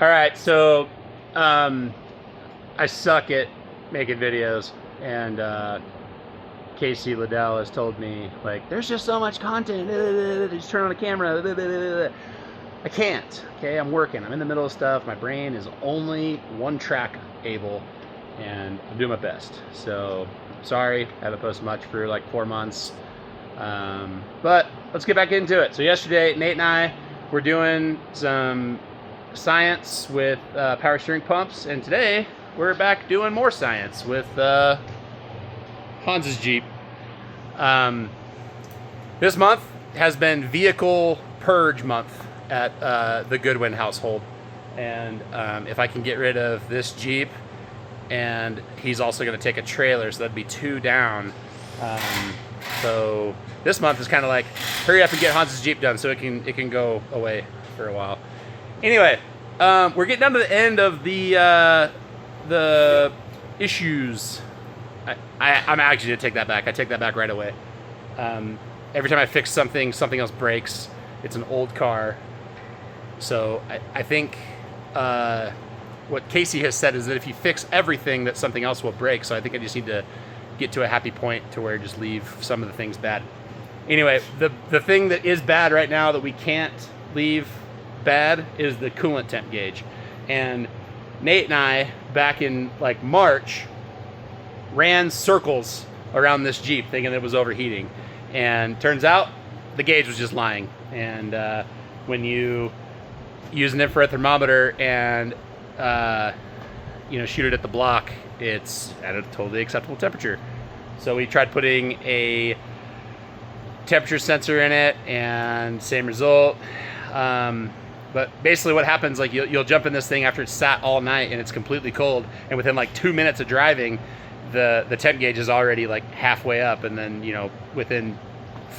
All right, so I suck at making videos, and Casey Liddell has told me, like, there's just so much content. Just turn on the camera. I can't. Okay, I'm working. I'm in the middle of stuff. My brain is only one track able, and I'm doing my best. So sorry, I haven't posted much for like 4 months. But let's get back into it. So yesterday, Nate and I were doing some science with power steering pumps, and today we're back doing more science with Hans's Jeep. This month has been vehicle purge month at the Goodwin household, and if I can get rid of this Jeep, and he's also going to take a trailer, so that'd be 2 down. So this month is kind of like hurry up and get Hans's Jeep done so it can go away for a while. Anyway, we're getting down to the end of the issues. I'm actually gonna take that back. I take that back right away. Every time I fix something else breaks. It's an old car. So I think what Casey has said is that if you fix everything, that something else will break. So I think I just need to get to a happy point to where just leave some of the things bad. Anyway, the thing that is bad right now that we can't leave bad is the coolant temp gauge. And Nate and I, back in like March, ran circles around this Jeep thinking it was overheating. And turns out the gauge was just lying. And when you use an infrared thermometer and shoot it at the block, it's at a totally acceptable temperature. So we tried putting a temperature sensor in it, and same result. But basically what happens, like you'll jump in this thing after it's sat all night and it's completely cold, and within like 2 minutes of driving, the temp gauge is already like halfway up, and then within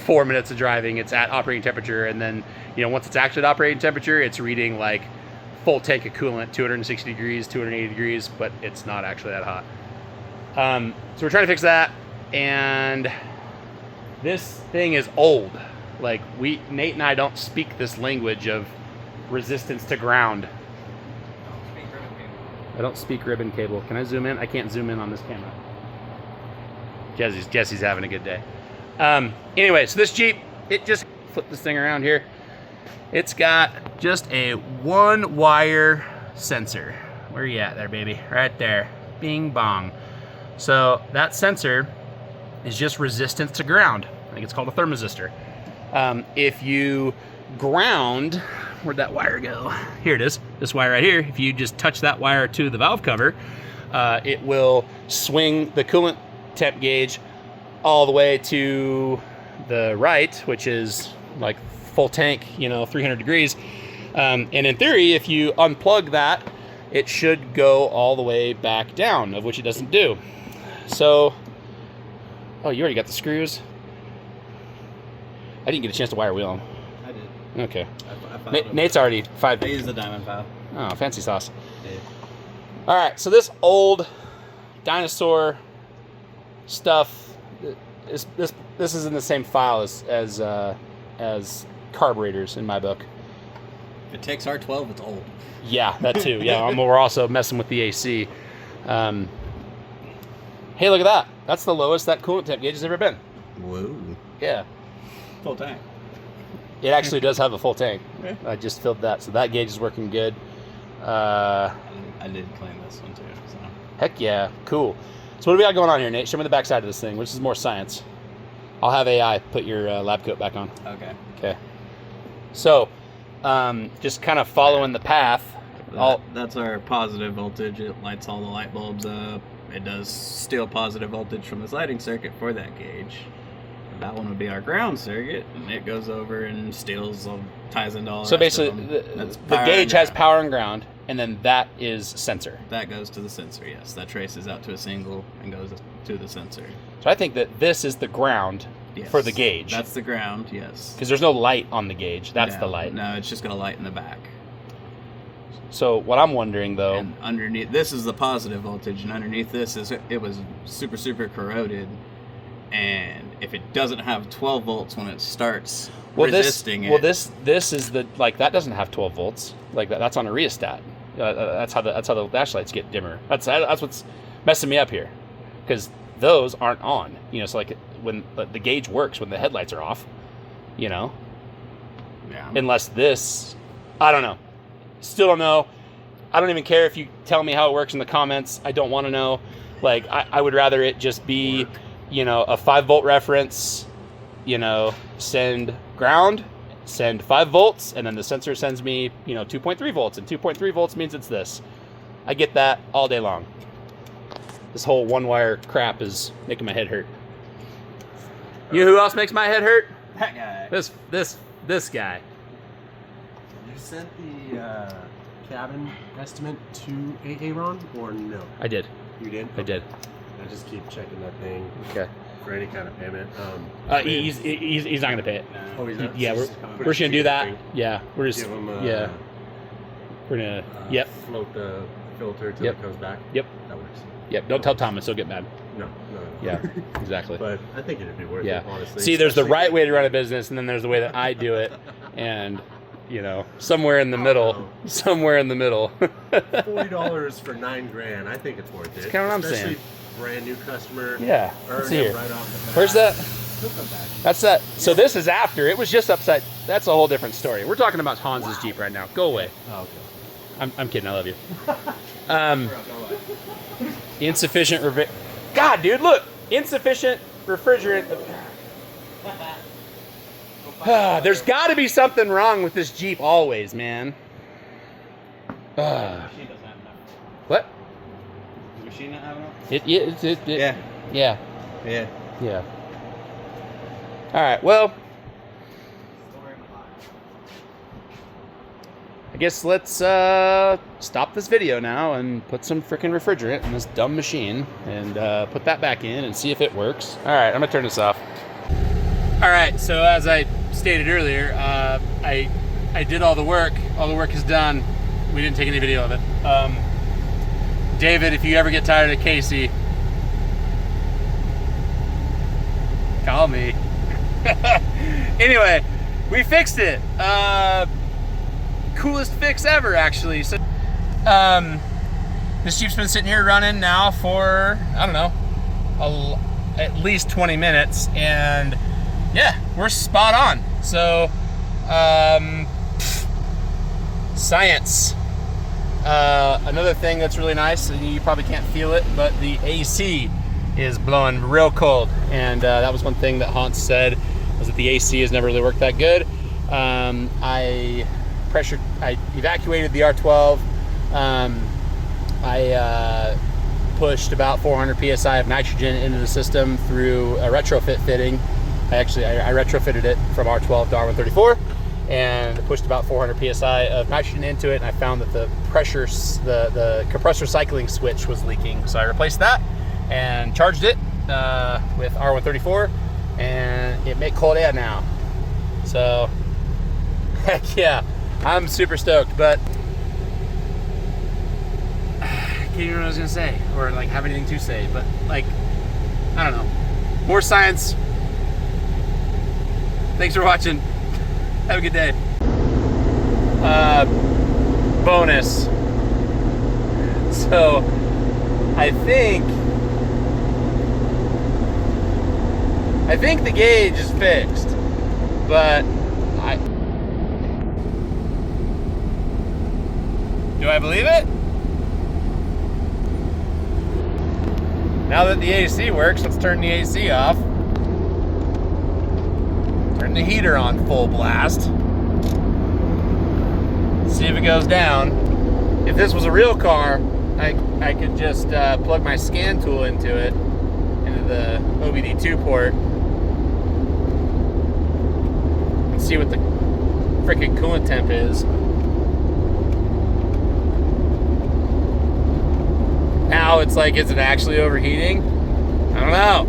4 minutes of driving it's at operating temperature, and then once it's actually at operating temperature, it's reading like full tank of coolant, 260 degrees, 280 degrees, but it's not actually that hot. So we're trying to fix that, and this thing is old. Like Nate and I don't speak this language of resistance to ground. I don't speak ribbon cable. Can I zoom in? I can't zoom in on this camera. Jesse's having a good day. Anyway, so this Jeep, it just flip this thing around here. It's got just a 1-wire sensor. Where you at there, baby? Right there. Bing bong. So that sensor is just resistance to ground. I think it's called a thermistor. If you ground, where'd that wire go? Here it is, this wire right here. If you just touch that wire to the valve cover, it will swing the coolant temp gauge all the way to the right, which is like full tank, 300 degrees. And in theory, if you unplug that, it should go all the way back down, of which it doesn't do. So, oh, you already got the screws? I didn't get a chance to wire wheel them. I did. Okay. I Nate's already I used the diamond file. Oh, fancy sauce. Yeah. All right, so this old dinosaur stuff, this is in the same file as carburetors in my book. If it takes R12, it's old. Yeah, that too. Yeah, we're also messing with the AC. Hey, look at that. That's the lowest that coolant temp gauge has ever been. Whoa. Yeah. Full tank. It actually does have a full tank. Yeah. I just filled that, so that gauge is working good. I did claim this one too. So. Heck yeah, cool. So what do we got going on here, Nate? Show me the backside of this thing, which is more science. I'll have AI put your lab coat back on. Okay. Okay. So, just kind of following the path. That's our positive voltage. It lights all the light bulbs up. It does steal positive voltage from this lighting circuit for that gauge. That one would be our ground circuit, and it goes over and steals, ties into all. So basically, the gauge has power and ground, and then that is sensor. That goes to the sensor, yes. That traces out to a single and goes to the sensor. So I think that this is the ground for the gauge. That's the ground, yes. Because there's no light on the gauge. That's the light. No, it's just got a light in the back. So what I'm wondering, though... And underneath, this is the positive voltage, and underneath this, it was super, super corroded. And if it doesn't have 12 volts when it starts resisting it... Well, this is the... Like, that doesn't have 12 volts. Like, that's on a rheostat. That's how the dash lights get dimmer. That's what's messing me up here, because those aren't on. You know, so like when the gauge works when the headlights are off. You know. Yeah. Unless this, I don't know. Still don't know. I don't even care if you tell me how it works in the comments. I don't want to know. Like, I would rather it just be, you know, a 5-volt reference, you know, send ground, send 5 volts, and then the sensor sends me, you know, 2.3 volts, and 2.3 volts means it's this. I get that all day long. This whole one-wire crap is making my head hurt. You know who else makes my head hurt? That guy. This guy. You sent the cabin estimate to Aaron or no? I did. You did? I did. I just keep checking that thing Okay. for any kind of payment. He's not gonna pay it. Oh, he's not? Yeah, we're just gonna do that. Yeah, we're just Give him, yeah. We're gonna yep. float the filter till Yep. it comes back. Yep. That works. Yep. Don't tell Thomas; he'll get mad. No. Yeah, exactly. But I think it'd be worth it, honestly. See, there's the Especially- right way to run a business, and then there's the way that I do it, and you know, somewhere in the middle. $40 for $9,000. I think it's worth it. That's kinda what I'm Especially saying. Brand new customer. Yeah. Earn Let's see it here. right off the bat. Where's that? He'll come back. That's that. So this is after. It was just upside. That's a whole different story. We're talking about Hans's Jeep right now. Go away. Oh, okay. I'm kidding. I love you. Insufficient God, dude, look. Insufficient refrigerant. There's got to be something wrong with this Jeep always, man. The machine doesn't have enough. What? The machine not have enough? Yeah. Yeah. All right. Well, I guess let's stop this video now and put some freaking refrigerant in this dumb machine and put that back in and see if it works. All right, I'm gonna turn this off. All right, so as I stated earlier, I did all the work. All the work is done. We didn't take any video of it. David, if you ever get tired of Casey, call me. Anyway, we fixed it. Coolest fix ever, actually. So, this Jeep's been sitting here running now for, I don't know, at least 20 minutes, and yeah, we're spot on. So, science. Another thing that's really nice, and you probably can't feel it, but the AC is blowing real cold, and that was one thing that Hans said, was that the AC has never really worked that good. I evacuated the R12. I pushed about 400 psi of nitrogen into the system through a retrofit fitting. I retrofitted it from R12 to R134 and pushed about 400 psi of nitrogen into it, and I found that the pressure, the compressor cycling switch was leaking, so I replaced that and charged it with R134, and it makes cold air now. So heck yeah, I'm super stoked. But I can't even remember what I was gonna say, or like have anything to say, but like, I don't know. More science. Thanks for watching. Have a good day. Bonus. So I think the gauge is fixed, but do I believe it? Now that the AC works, let's turn the AC off. Turn the heater on full blast. See if it goes down. If this was a real car, I could just plug my scan tool into it, into the OBD2 port, and see what the freaking coolant temp is. Now it's like, is it actually overheating? I don't know.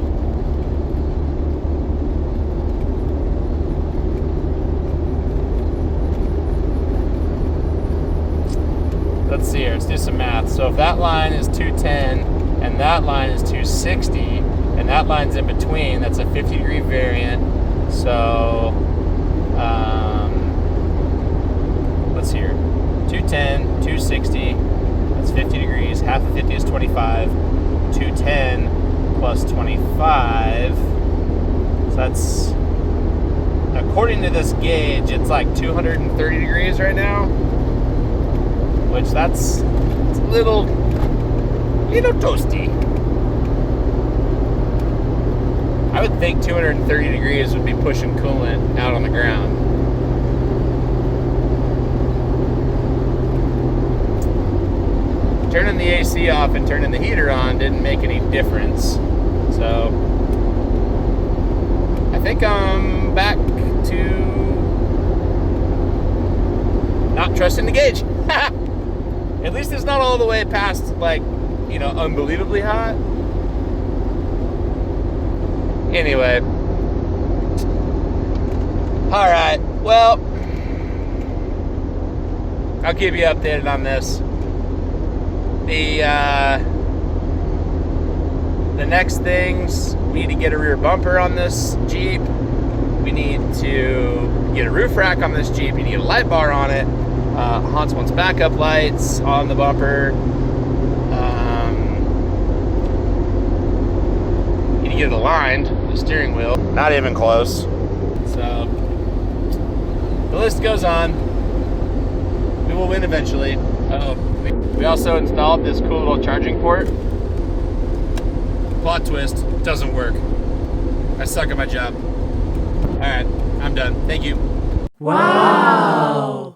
Let's see here, let's do some math. So if that line is 210 and that line is 260 and that line's in between, that's a 50-degree variant. So let's see here, 210, 260. 60, that's 50 degrees. Half of 50 is 25. 210 plus 25. So that's, according to this gauge, it's like 230 degrees right now. Which it's a little toasty. I would think 230 degrees would be pushing coolant out on the ground. Turning the AC off and turning the heater on didn't make any difference. So I think I'm back to not trusting the gauge. At least it's not all the way past, like, you know, unbelievably hot. Anyway. Alright, well, I'll keep you updated on this. The next things, we need to get a rear bumper on this Jeep. We need to get a roof rack on this Jeep. We need to get a light bar on it. Hans wants backup lights on the bumper. You need to get it aligned, the steering wheel. Not even close. So, the list goes on. We will win eventually. We also installed this cool little charging port. Plot twist, doesn't work. I suck at my job. All right, I'm done. Thank you. Wow.